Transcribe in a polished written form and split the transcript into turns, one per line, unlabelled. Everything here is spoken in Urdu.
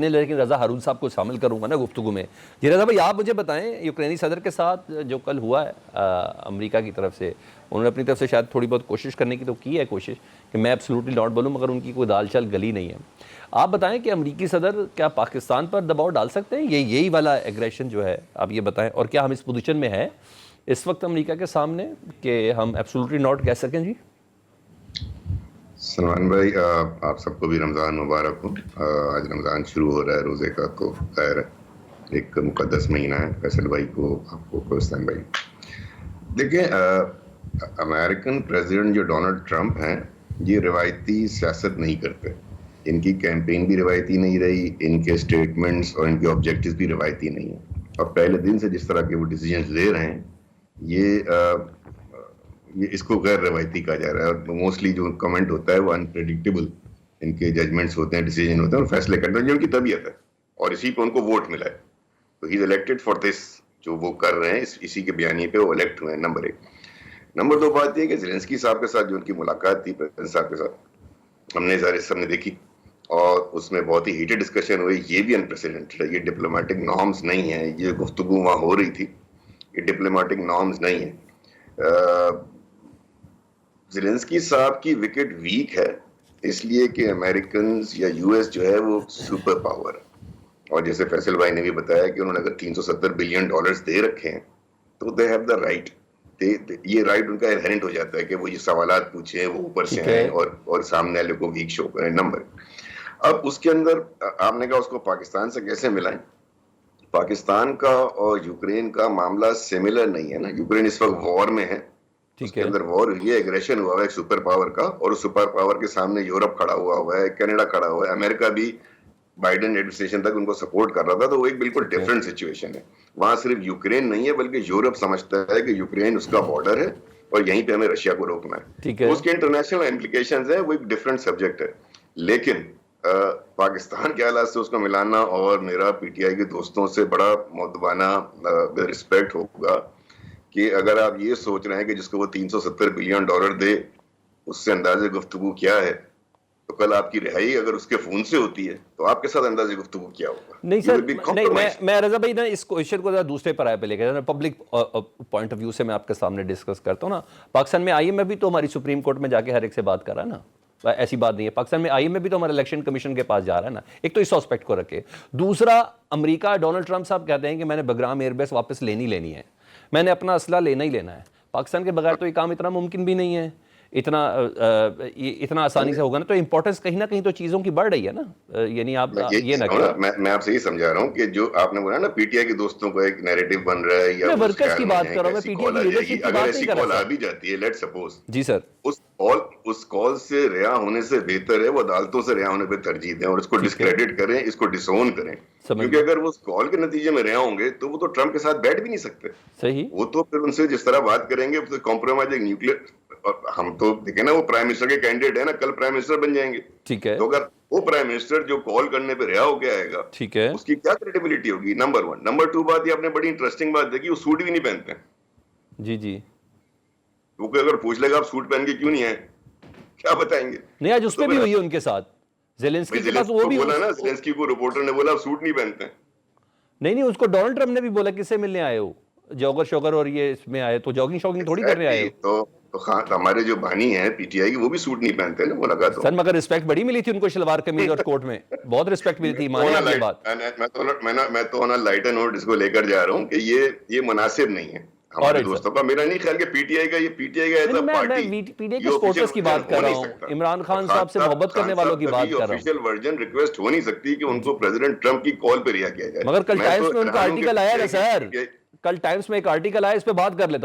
لیکن رضا ہارون صاحب کو شامل کروں گا نا گفتگو میں. جی رضا بھائی آپ مجھے بتائیں یوکرینی صدر کے ساتھ جو کل ہوا ہے امریکہ کی طرف سے, انہوں نے اپنی طرف سے شاید تھوڑی بہت کوشش کرنے کی تو کی ہے کوشش کہ میں ایبسلوٹلی ناٹ بولوں, مگر ان کی کوئی دال چل گلی نہیں ہے. آپ بتائیں کہ امریکی صدر کیا پاکستان پر دباؤ ڈال سکتے ہیں, یہی والا ایگریشن جو ہے آپ یہ بتائیں, اور کیا ہم اس پوزیشن میں ہیں اس وقت امریکہ کے سامنے کہ ہم ایبسلوٹلی ناٹ کہہ سکیں؟ جی
سلمان بھائی, آپ سب کو بھی رمضان مبارک ہو. آج رمضان شروع ہو رہا ہے روزے کا, تو خیر ایک مقدس مہینہ ہے. فیصل بھائی کو, آپ کو, کوستان بھائی. دیکھیں, امریکن پریزیڈنٹ جو ڈونلڈ ٹرمپ ہیں یہ روایتی سیاست نہیں کرتے. ان کی کیمپین بھی روایتی نہیں رہی, ان کے اسٹیٹمنٹس اور ان کے آبجیکٹیوز بھی روایتی نہیں ہیں. اور پہلے دن سے جس طرح کے وہ ڈیسیجنز لے رہے ہیں یہ اس کو غیر روایتی کہا جا رہا ہے. اور موسٹلی جو کمنٹ ہوتا ہے وہ انپریڈکٹیبل ان کے ججمنٹس ہوتے ہیں, ڈیسیجن ہوتے ہیں اور فیصلے کرتے ہیں جو ان کی طبیعت ہے, اور اسی پہ ان کو ووٹ ملا ہے. تو ہی از الیکٹڈ فار دس, جو وہ کر رہے ہیں اسی کے بیانیے پہ وہ الیکٹ ہوئے ہیں. نمبر ایک. نمبر دو بات یہ کہ زیلنسکی صاحب کے ساتھ جو ان کی ملاقات تھی پریزیڈنٹ صاحب کے ساتھ, ہم نے سب نے دیکھی اور اس میں بہت ہی ہیٹڈ ڈسکشن ہوئی. یہ بھی انپریسیڈنٹڈ ہے, یہ ڈپلومیٹک نارمز نہیں ہیں. یہ گفتگو وہاں ہو رہی تھی, یہ ڈپلومیٹک نارمز نہیں ہیں. زیلنسکی صاحب کی وکٹ ویک ہے اس لیے کہ امریکنز یا یو ایس جو ہے وہ سپر پاور ہے. اور جیسے فیصل بھائی نے بھی بتایا کہ انہوں نے اگر $370 بلین دے رکھے ہیں تو دے ہیو دا رائٹ. یہ رائٹ ان کا انہیرنٹ ہو جاتا ہے کہ وہ یہ سوالات پوچھیں, وہ اوپر سے آئیں اور سامنے والے کو ویک شو کریں. نمبر. اب اس کے اندر آپ نے کہا اس کو پاکستان سے کیسے ملائیں. پاکستان کا اور یوکرین کا معاملہ سملر نہیں ہے نا. یوکرین اس وقت وار میں ہے, اس کے اندر وار ہوئی ہے, ایگریشن ہوا ہے ایک سپر پاور کا, اور اس سپر پاور کے سامنے یورپ کھڑا ہوا ہے, کینیڈا کھڑا ہوا ہے, امریکہ بھی بائیڈن ایڈمنسٹریشن تک ان کو سپورٹ کر رہا تھا. تو وہ ایک بالکل ڈفرینٹ سچویشن ہے. وہاں صرف یوکرین نہیں ہے بلکہ یورپ سمجھتا ہے کہ یوکرین اس کا بارڈر ہے اور یہیں پہ ہمیں رشیا کو روکنا ہے. اس کے انٹرنیشنل امپلیکیشنز ہیں, وہ ایک ڈفرینٹ سبجیکٹ ہے. لیکن پاکستان کے حالات سے اس کو ملانا, اور میرا پی ٹی آئی کے دوستوں سے بڑا مؤدبانہ رسپیکٹ ہوگا کہ اگر آپ یہ سوچ رہے ہیں کہ جس کو وہ $370 بلین دے اس سے انداز گفتگو کیا ہے, تو کل آپ کی رہائی اگر اس کے فون سے ہوتی ہے تو آپ کے ساتھ انداز گفتگو کیا ہوگا.
نہیں سر, نہیں, میں رضا بھائی نا اس کوشچن کو دوسرے پر آئے پہ لے کے پبلک پوائنٹ آف ویو سے میں آپ کے سامنے ڈسکس کرتا ہوں نا. پاکستان میں آئی ایم ایف بھی تو ہماری سپریم کورٹ میں جا کے ہر ایک سے بات کر رہا ہے نا, ایسی بات نہیں ہے. پاکستان میں آئی ایم ایف بھی تو ہمارا الیکشن کمیشن کے پاس جا رہا ہے نا. ایک تو اس آسپیکٹ کو رکھے. دوسرا, امریکہ ڈونلڈ ٹرمپ صاحب کہتے ہیں کہ میں نے بگرام ایئر بیس واپس لینی ہے, میں نے اپنا اسلحہ لینا ہی لینا ہے. پاکستان کے بغیر تو یہ کام اتنا ممکن بھی نہیں ہے, اتنا آسانی سے ہوگا نا. تو امپورٹنس کہیں نہ کہیں تو چیزوں کی بڑھ رہی ہے نا. یعنی آپ یہ نہ کہیں,
میں آپ سے یہ سمجھا رہا ہوں کہ جو آپ نے بولا نا پی ٹی آئی کے دوستوں کو ایک نیریٹو بن رہا ہے, یا
میں ورکرز کی بات کر رہا ہوں, میں پی ٹی آئی کی لیڈرشپ کی بات نہیں کر رہا.
کال آ بھی جاتی ہے, لیٹ سپوز,
جی سر,
اس کال سے رہا ہونے سے بہتر ہے وہ عدالتوں سے رہا ہونے پہ ترجیح دیں اور اس کو ڈسکریڈٹ کریں, اس کو ڈس اون کریں. کیونکہ اگر وہ اس کال کے نتیجے میں رہا ہوں گے تو وہ تو ٹرمپ کے ساتھ بیٹھ بھی نہیں سکتے.
صحیح,
وہ تو پھر ان سے جس طرح بات کریں گے کمپرومائز ایک نیوکلیر, اور ہم تو دیکھیں نا وہ پرائم منسٹر کے کینڈیڈیٹ ہیں نا, کل پرائم منسٹر بن جائیں گے.
ٹھیک ہے,
تو اگر وہ پرائم منسٹر جو کال کرنے پہ رہا ہو کے آئے گا,
ٹھیک ہے,
اس کی کیا کریڈیبلٹی ہوگی. نمبر 1. نمبر 2 بات یہ آپ نے بڑی انٹرسٹنگ بات دیکھی, وہ سوٹ بھی نہیں پہنتے ہیں.
جی جی,
وہ کوئی اگر پوچھ لے گا آپ سوٹ پہن کے کیوں نہیں آئے, کیا بتائیں گے.
نہیں آج اس پہ بھی ہوئی ہے ان کے ساتھ, زیلنسکی کے پاس وہ بھی
بولا نا, زیلنسکی کو رپورٹر نے بولا آپ سوٹ نہیں پہنتے ہیں.
نہیں, اس کو ڈونلڈ ٹرمپ نے بھی بولا کس سے ملنے آئے ہو, جوگر شوگر اور یہ اس میں آئے, تو جاگنگ شاگنگ تھوڑی کرنے آئے ہو.
تو ہمارے جو بانی ہیں پی ٹی آئی کی وہ بھی سوٹ نہیں پہنتے نا ملاقاتوں.
سر مگر رسپیکٹ بڑی ملی تھی ان کو شلوار قمیض اور کوٹ میں, بہت رسپیکٹ ملی تھی, مانے آپ یہ بات.
میں تو لائٹ نوٹ اس کو لے کر جا رہا ہوں کہ یہ مناسب نہیں ہے ہمارے دوستوں کا. میرا نہیں خیال کہ پی ٹی آئی کا پی ٹی آئی کا ایسا پارٹی,
میں پی ٹی آئی کے سپورٹرز کی بات کر رہا ہوں, عمران خان صاحب سے محبت کرنے والوں کی بات کر رہا ہوں.
آفیشیل ورژن ریکویسٹ ہو نہیں سکتی کہ ان کو پریزیڈنٹ ٹرمپ کی کال پہ رہا کیا جائے.
مگر کل ٹائمز میں ان کا آرٹیکل آیا نا سر, کل ٹائمز میں ایک آرٹیکل آیا, اس پہ بات کر لیتا ہوں.